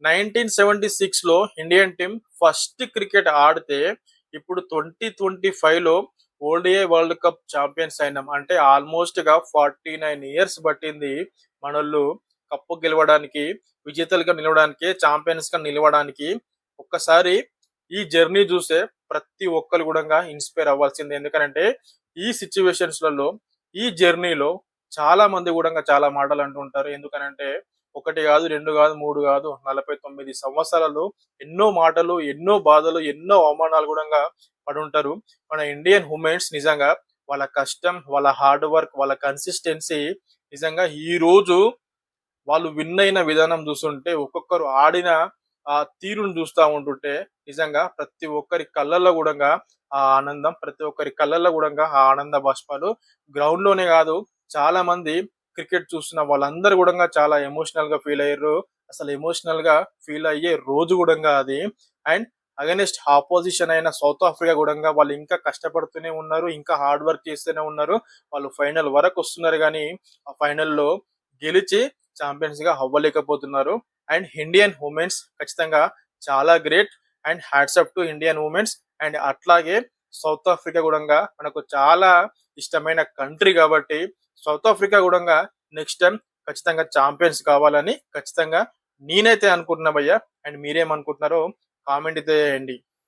1976లో Indian team first cricket ఆడితే ఇప్పుడు 2025లో ODI world cup champions అయినాం. అంటే ఆల్మోస్ట్ గా 49 ఇయర్స్ పట్టింది మనోళ్ళు కప్పు గెలవడానికి, విజేతలుగా నిలవడానికి, ఛాంపియన్స్ గా నిలవడానికి. ఒక్కసారి ఈ జర్నీ చూస్తే ప్రతి ఒక్కరు కూడా ఇన్స్పైర్ అవ్వాల్సిందే. ఎందుకంటే ఈ సిచ్యువేషన్స్లలో, ఈ జర్నీలో చాలా మంది కూడా చాలా మాటలు అంటుంటారు. ఎందుకనంటే ఒకటి కాదు, రెండు కాదు, మూడు కాదు, 49 సంవత్సరాలు ఎన్నో మాటలు, ఎన్నో బాధలు, ఎన్నో అవమానాలు కూడా పడుంటారు. మన ఇండియన్ ఉమెన్స్ నిజంగా వాళ్ళ కష్టం, వాళ్ళ హార్డ్ వర్క్, వాళ్ళ కన్సిస్టెన్సీ నిజంగా ఈ రోజు వాళ్ళు విన్ అయిన విధానం చూస్తుంటే, ఒక్కొక్కరు ఆడిన ఆ తీరును చూస్తా ఉంటుంటే నిజంగా ప్రతి ఒక్కరి కళ్ళల్లో కూడా ఆ ఆనందం, ప్రతి ఒక్కరి కళ్ళల్లో కూడా ఆ ఆనంద బాష్పాలు. గ్రౌండ్ లోనే కాదు, చాలా మంది క్రికెట్ చూస్తున్న వాళ్ళందరూ కూడా చాలా ఎమోషనల్ గా ఫీల్ అయ్యారు. అసలు ఎమోషనల్ గా ఫీల్ అయ్యే రోజు కూడా అది. అండ్ అగైనెస్ట్ ఆపోజిషన్ అయిన సౌత్ ఆఫ్రికా కూడా వాళ్ళు ఇంకా కష్టపడుతూనే ఉన్నారు, ఇంకా హార్డ్ వర్క్ చేస్తూనే ఉన్నారు. వాళ్ళు ఫైనల్ వరకు వస్తున్నారు కానీ ఆ ఫైనల్లో గెలిచి ఛాంపియన్స్ గా అవ్వలేకపోతున్నారు. అండ్ ఇండియన్ ఉమెన్స్ ఖచ్చితంగా చాలా great. And hats up to Indian women's. And అట్లాగే సౌత్ ఆఫ్రికా కూడా మనకు చాలా ఇష్టమైన కంట్రీ కాబట్టి సౌత్ ఆఫ్రికా కూడా నెక్స్ట్ టైం ఖచ్చితంగా ఛాంపియన్స్ కావాలని ఖచ్చితంగా నేనైతే అనుకుంటున్నా భయ్య. అండ్ మీరేమనుకుంటున్నారో కామెంట్ అయితే చేయండి.